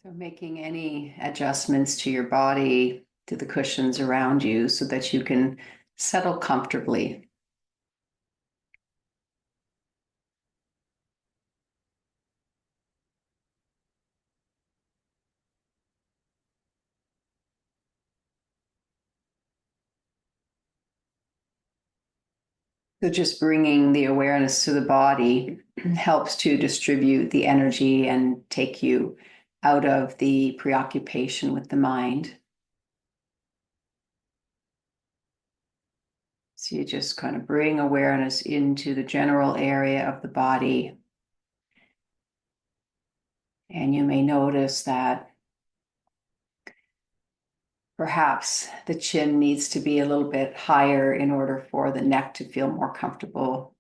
So making any adjustments to your body, to the cushions around you so that you can settle comfortably. So just bringing the awareness to the body helps to distribute the energy and take you out of the preoccupation with the mind. So you just kind of bring awareness into the general area of the body. And you may notice that perhaps the chin needs to be a little bit higher in order for the neck to feel more comfortable.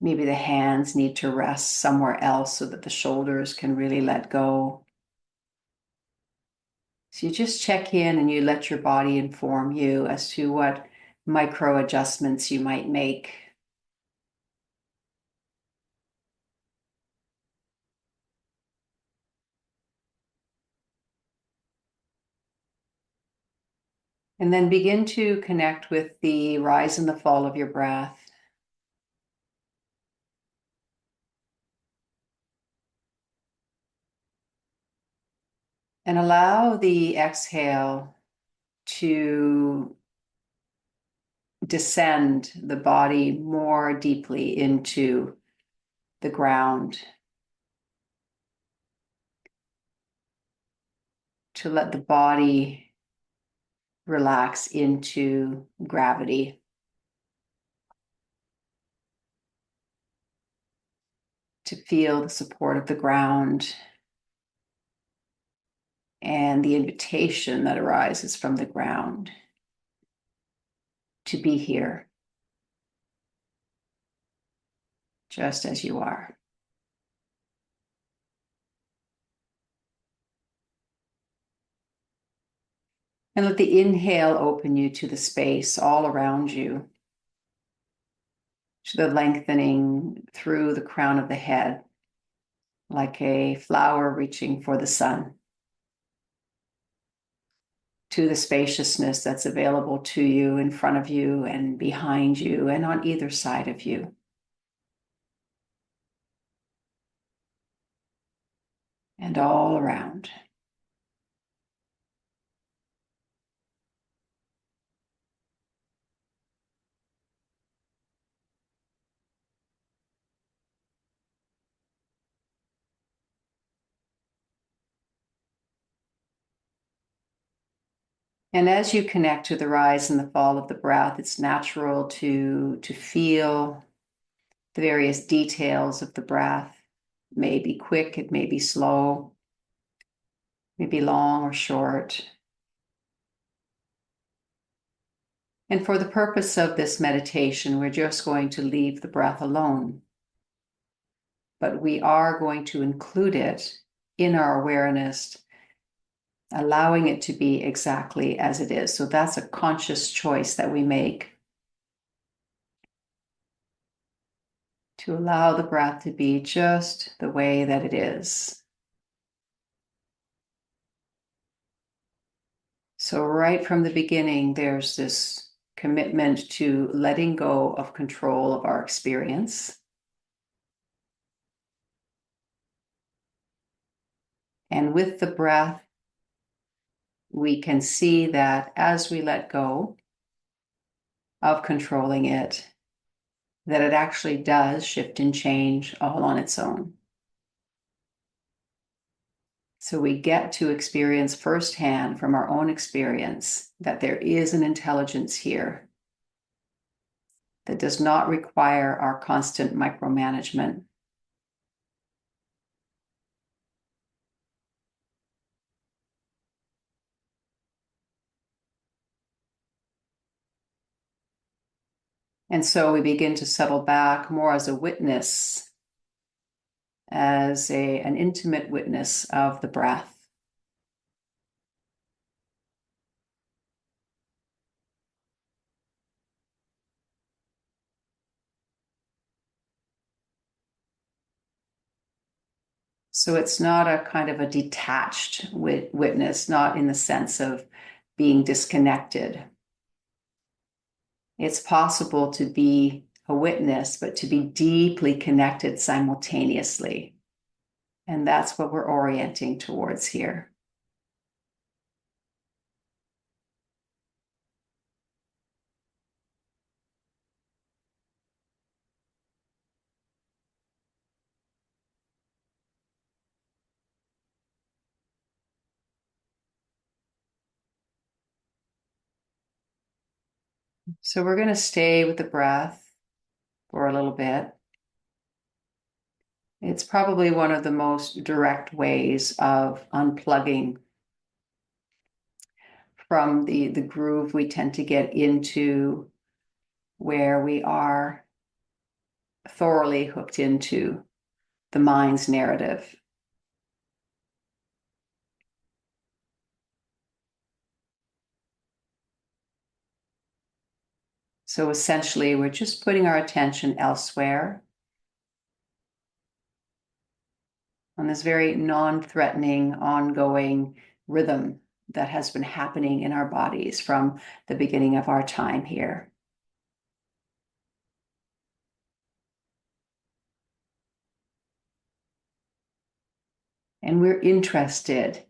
Maybe the hands need to rest somewhere else so that the shoulders can really let go. So you just check in and you let your body inform you as to what micro adjustments you might make. And then begin to connect with the rise and the fall of your breath. And allow the exhale to descend the body more deeply into the ground, to let the body relax into gravity. To feel the support of the ground and the invitation that arises from the ground to be here, just as you are. And let the inhale open you to the space all around you, to the lengthening through the crown of the head, like a flower reaching for the sun, to the spaciousness that's available to you in front of you and behind you and on either side of you. And all around. And as you connect to the rise and the fall of the breath, it's natural to feel the various details of the breath. It may be quick, it may be slow, it may be long or short. And for the purpose of this meditation, we're just going to leave the breath alone. But we are going to include it in our awareness, allowing it to be exactly as it is. So that's a conscious choice that we make to allow the breath to be just the way that it is. So right from the beginning, there's this commitment to letting go of control of our experience. And with the breath, we can see that as we let go of controlling it, that it actually does shift and change all on its own. So we get to experience firsthand from our own experience that there is an intelligence here that does not require our constant micromanagement. And so we begin to settle back more as a witness, as an intimate witness of the breath. So it's not a kind of a detached witness, not in the sense of being disconnected. It's possible to be a witness, but to be deeply connected simultaneously. And that's what we're orienting towards here. So we're going to stay with the breath for a little bit. It's probably one of the most direct ways of unplugging from the groove we tend to get into, where we are thoroughly hooked into the mind's narrative. So essentially, we're just putting our attention elsewhere on this very non-threatening, ongoing rhythm that has been happening in our bodies from the beginning of our time here. And we're interested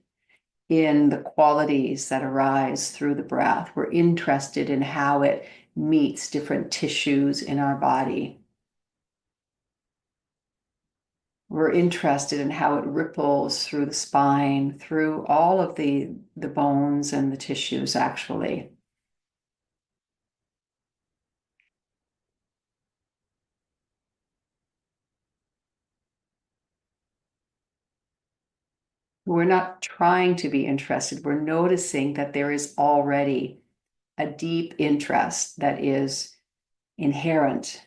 in the qualities that arise through the breath. We're interested in how it meets different tissues in our body. We're interested in how it ripples through the spine, through all of the bones and the tissues, actually. We're not trying to be interested. We're noticing that there is already a deep interest that is inherent.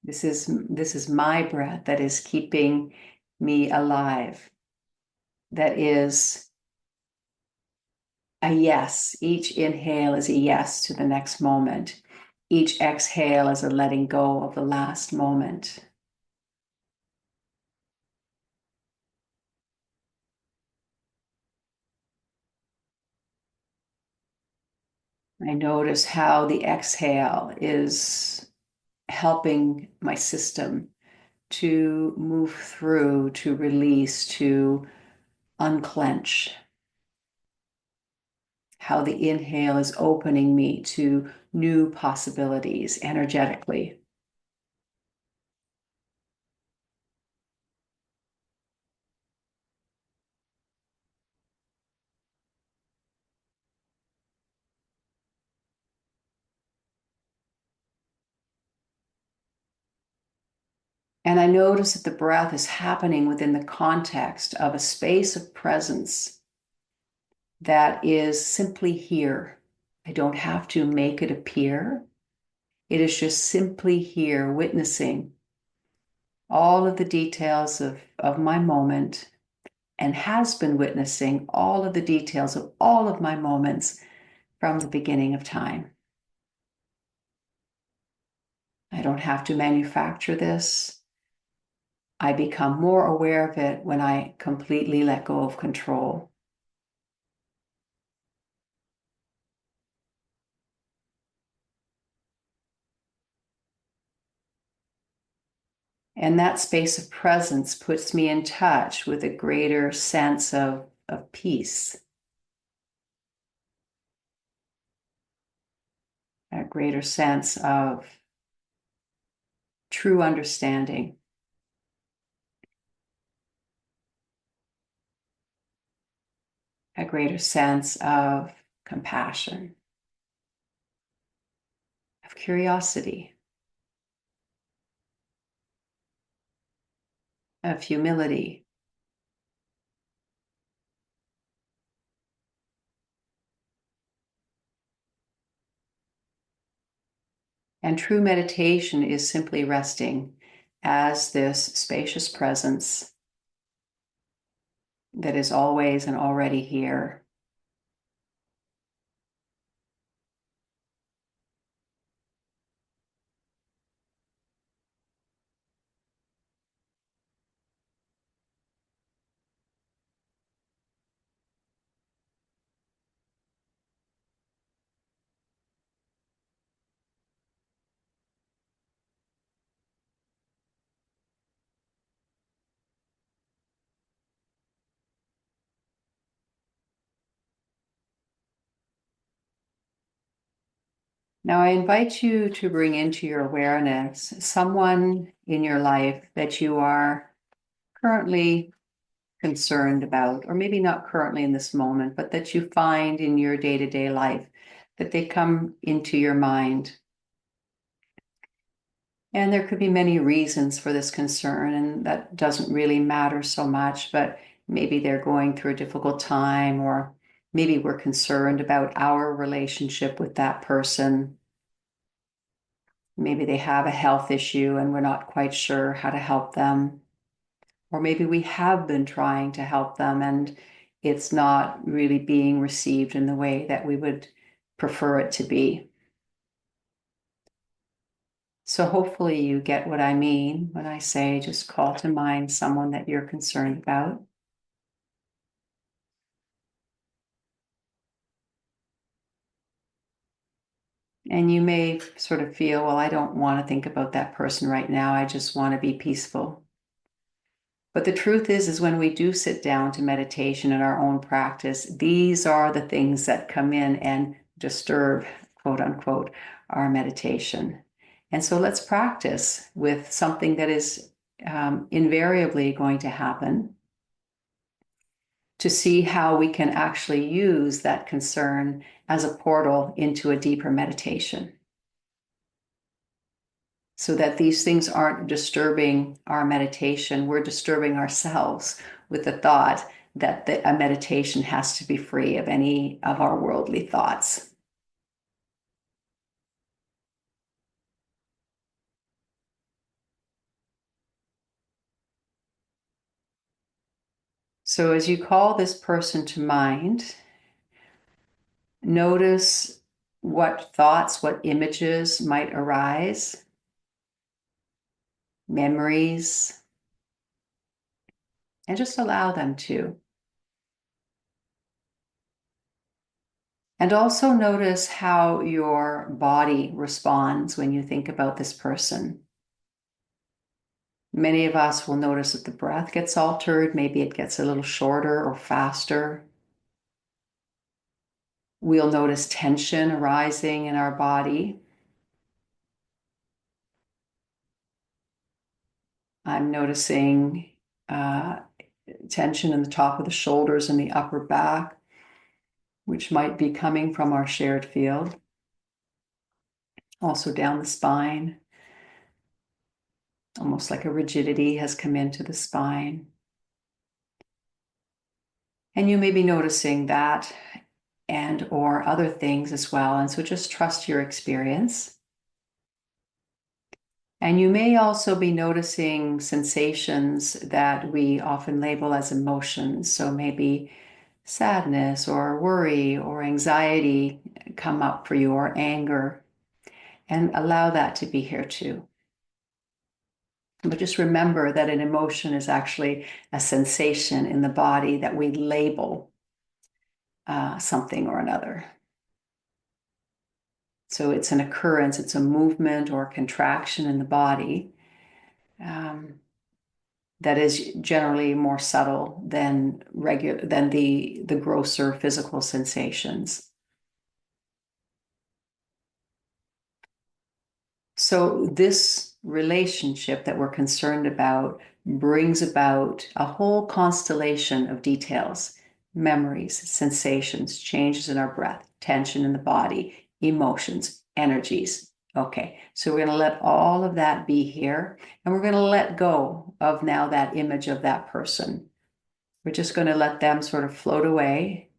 This is my breath that is keeping me alive. That is a yes. Each inhale is a yes to the next moment. Each exhale is a letting go of the last moment. I notice how the exhale is helping my system to move through, to release, to unclench. How the inhale is opening me to new possibilities energetically. And I notice that the breath is happening within the context of a space of presence that is simply here. I don't have to make it appear. It is just simply here, witnessing all of the details of my moment, and has been witnessing all of the details of all of my moments from the beginning of time. I don't have to manufacture this. I become more aware of it when I completely let go of control. And that space of presence puts me in touch with a greater sense of peace, a greater sense of true understanding, a greater sense of compassion, of curiosity, of humility. And true meditation is simply resting as this spacious presence that is always and already here, Now, I invite you to bring into your awareness someone in your life that you are currently concerned about, or maybe not currently in this moment, but that you find in your day-to-day life, that they come into your mind. And there could be many reasons for this concern, and that doesn't really matter so much, but maybe they're going through a difficult time, or maybe we're concerned about our relationship with that person. Maybe they have a health issue and we're not quite sure how to help them. Or maybe we have been trying to help them and it's not really being received in the way that we would prefer it to be. So hopefully you get what I mean when I say just call to mind someone that you're concerned about. And you may sort of feel, well, I don't want to think about that person right now. I just want to be peaceful. But the truth is when we do sit down to meditation in our own practice, these are the things that come in and disturb, quote unquote, our meditation. And so let's practice with something that is invariably going to happen, to see how we can actually use that concern as a portal into a deeper meditation, so that these things aren't disturbing our meditation. We're disturbing ourselves with the thought that a meditation has to be free of any of our worldly thoughts. So as you call this person to mind, notice what thoughts, what images might arise, memories, and just allow them to. And also notice how your body responds when you think about this person. Many of us will notice that the breath gets altered. Maybe it gets a little shorter or faster. We'll notice tension arising in our body. I'm noticing tension in the top of the shoulders and the upper back, which might be coming from our shared field. Also down the spine, almost like a rigidity has come into the spine. And you may be noticing that and or other things as well. And so just trust your experience. And you may also be noticing sensations that we often label as emotions. So maybe sadness or worry or anxiety come up for you, or anger, and allow that to be here too. But just remember that an emotion is actually a sensation in the body that we label something or another. So it's an occurrence, it's a movement or contraction in the body that is generally more subtle than the grosser physical sensations. So this relationship that we're concerned about brings about a whole constellation of details: memories, sensations, changes in our breath, tension in the body, emotions, energies. Okay, so we're going to let all of that be here, and we're going to let go of now that image of that person. We're just going to let them sort of float away,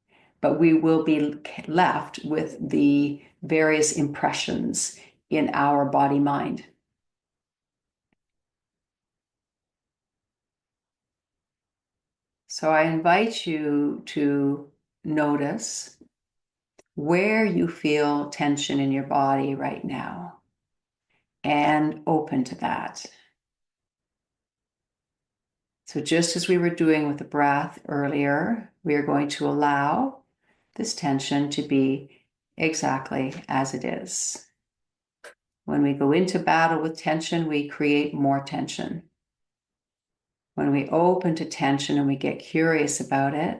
but we will be left with the various impressions in our body-mind. So I invite you to notice where you feel tension in your body right now and open to that. So just as we were doing with the breath earlier, we are going to allow this tension to be exactly as it is. When we go into battle with tension, we create more tension. When we open to tension and we get curious about it,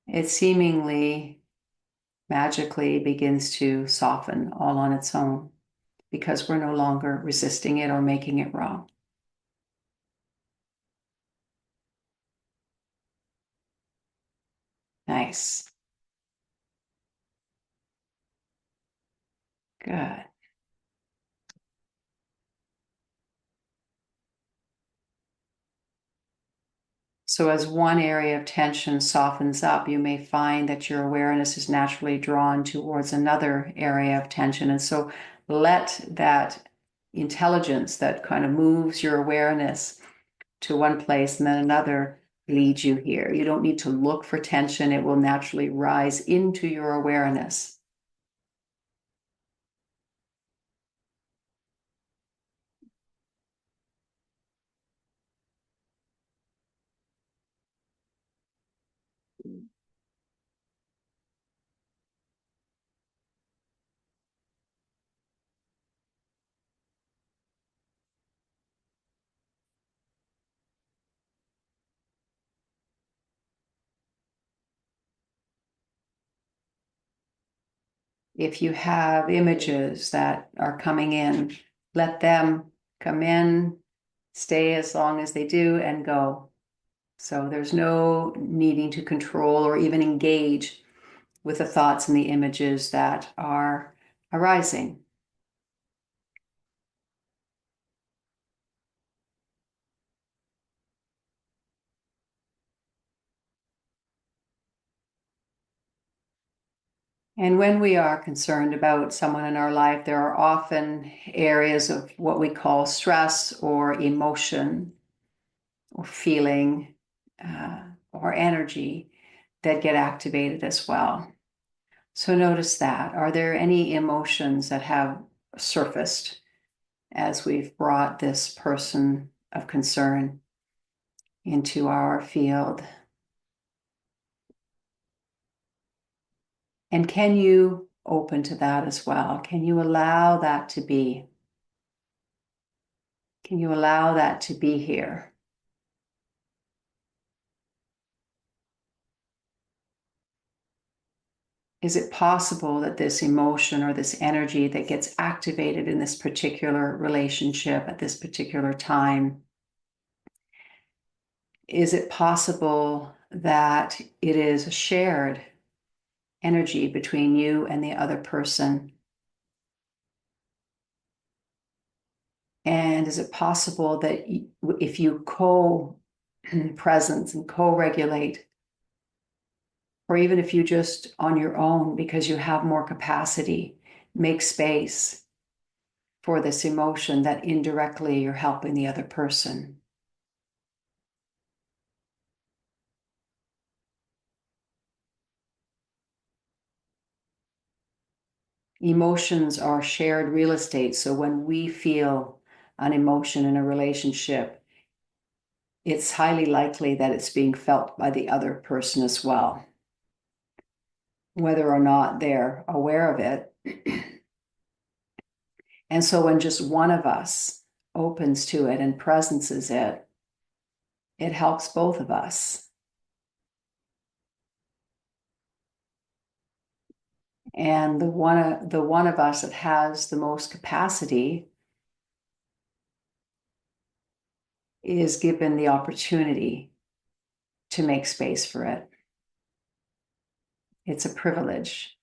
it seemingly magically begins to soften all on its own because we're no longer resisting it or making it wrong. Nice. Good. So as one area of tension softens up, you may find that your awareness is naturally drawn towards another area of tension. And so let that intelligence that kind of moves your awareness to one place and then another lead you here. You don't need to look for tension. It will naturally rise into your awareness. If you have images that are coming in, let them come in, stay as long as they do, and go. So there's no needing to control or even engage with the thoughts and the images that are arising. And when we are concerned about someone in our life, there are often areas of what we call stress or emotion or feeling or energy that get activated as well. So notice that. Are there any emotions that have surfaced as we've brought this person of concern into our field? And can you open to that as well? Can you allow that to be? Can you allow that to be here? Is it possible that this emotion or this energy that gets activated in this particular relationship at this particular time, is it possible that it is a shared energy between you and the other person? And is it possible that if you co-presence and co-regulate, or even if you just on your own, because you have more capacity, make space for this emotion, that indirectly you're helping the other person? Emotions are shared real estate. So when we feel an emotion in a relationship, it's highly likely that it's being felt by the other person as well, whether or not they're aware of it. And so when just one of us opens to it and presences it, it helps both of us. And the one of us that has the most capacity is given the opportunity to make space for it. It's a privilege.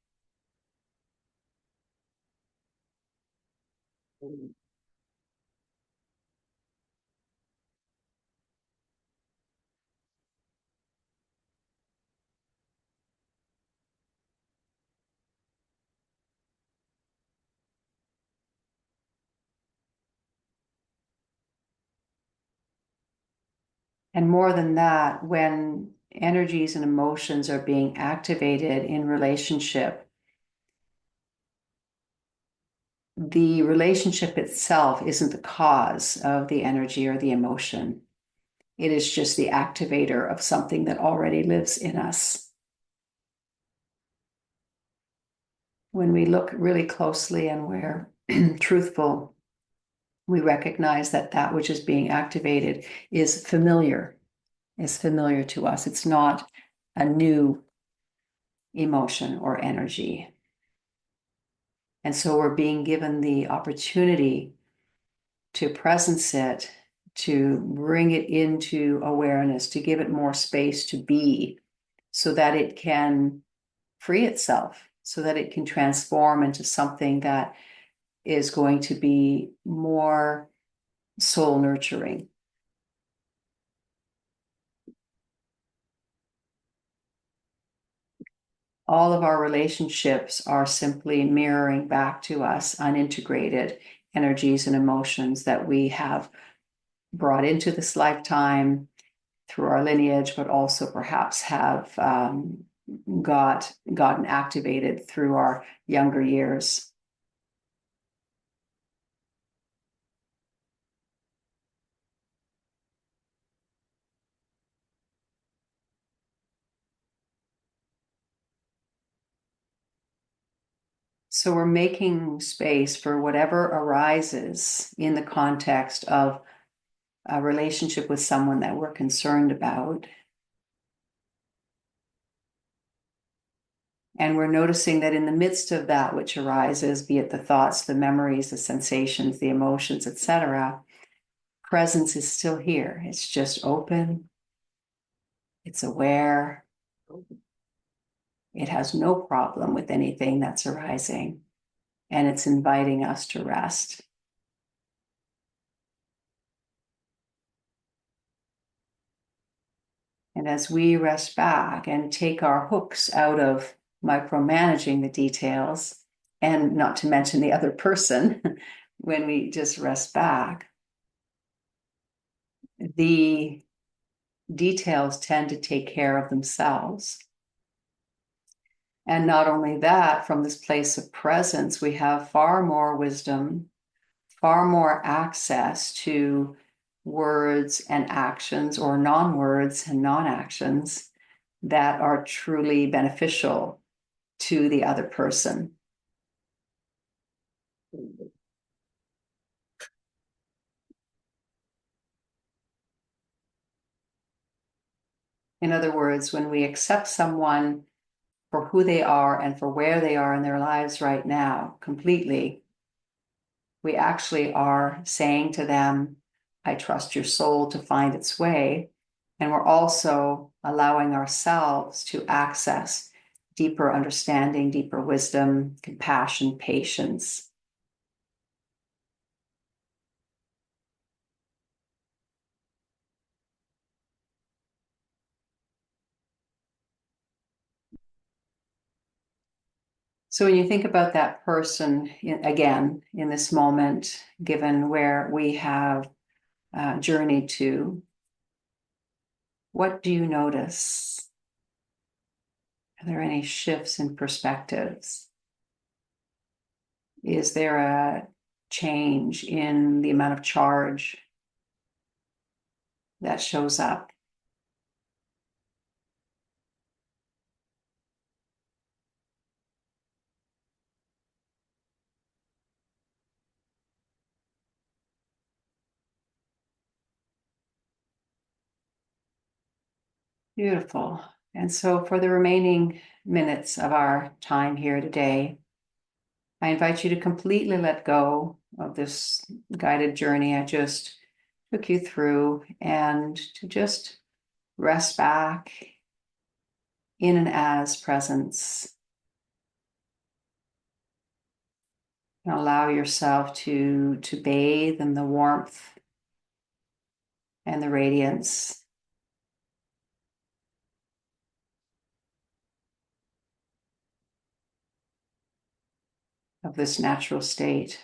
And more than that, when energies and emotions are being activated in relationship, the relationship itself isn't the cause of the energy or the emotion. It is just the activator of something that already lives in us. When we look really closely and we're truthful, we recognize that that which is being activated is familiar to us. It's not a new emotion or energy. And so we're being given the opportunity to presence it, to bring it into awareness, to give it more space to be, so that it can free itself, so that it can transform into something that is going to be more soul nurturing. All of our relationships are simply mirroring back to us unintegrated energies and emotions that we have brought into this lifetime through our lineage, but also perhaps have gotten activated through our younger years. So we're making space for whatever arises in the context of a relationship with someone that we're concerned about. And we're noticing that in the midst of that which arises, be it the thoughts, the memories, the sensations, the emotions, etc., presence is still here. It's just open. It's aware. It has no problem with anything that's arising. And it's inviting us to rest. And as we rest back and take our hooks out of micromanaging the details, and not to mention the other person, when we just rest back, the details tend to take care of themselves. And not only that, from this place of presence, we have far more wisdom, far more access to words and actions, or non-words and non-actions, that are truly beneficial to the other person. In other words, when we accept someone for who they are and for where they are in their lives right now completely, we actually are saying to them, I trust your soul to find its way. And we're also allowing ourselves to access deeper understanding, deeper wisdom, compassion, patience. So when you think about that person, again, in this moment, given where we have journeyed to, what do you notice? Are there any shifts in perspectives? Is there a change in the amount of charge that shows up? Beautiful. And so for the remaining minutes of our time here today, I invite you to completely let go of this guided journey I just took you through, and to just rest back in and as presence. And allow yourself to bathe in the warmth and the radiance of this natural state.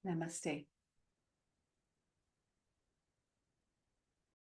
Namaste.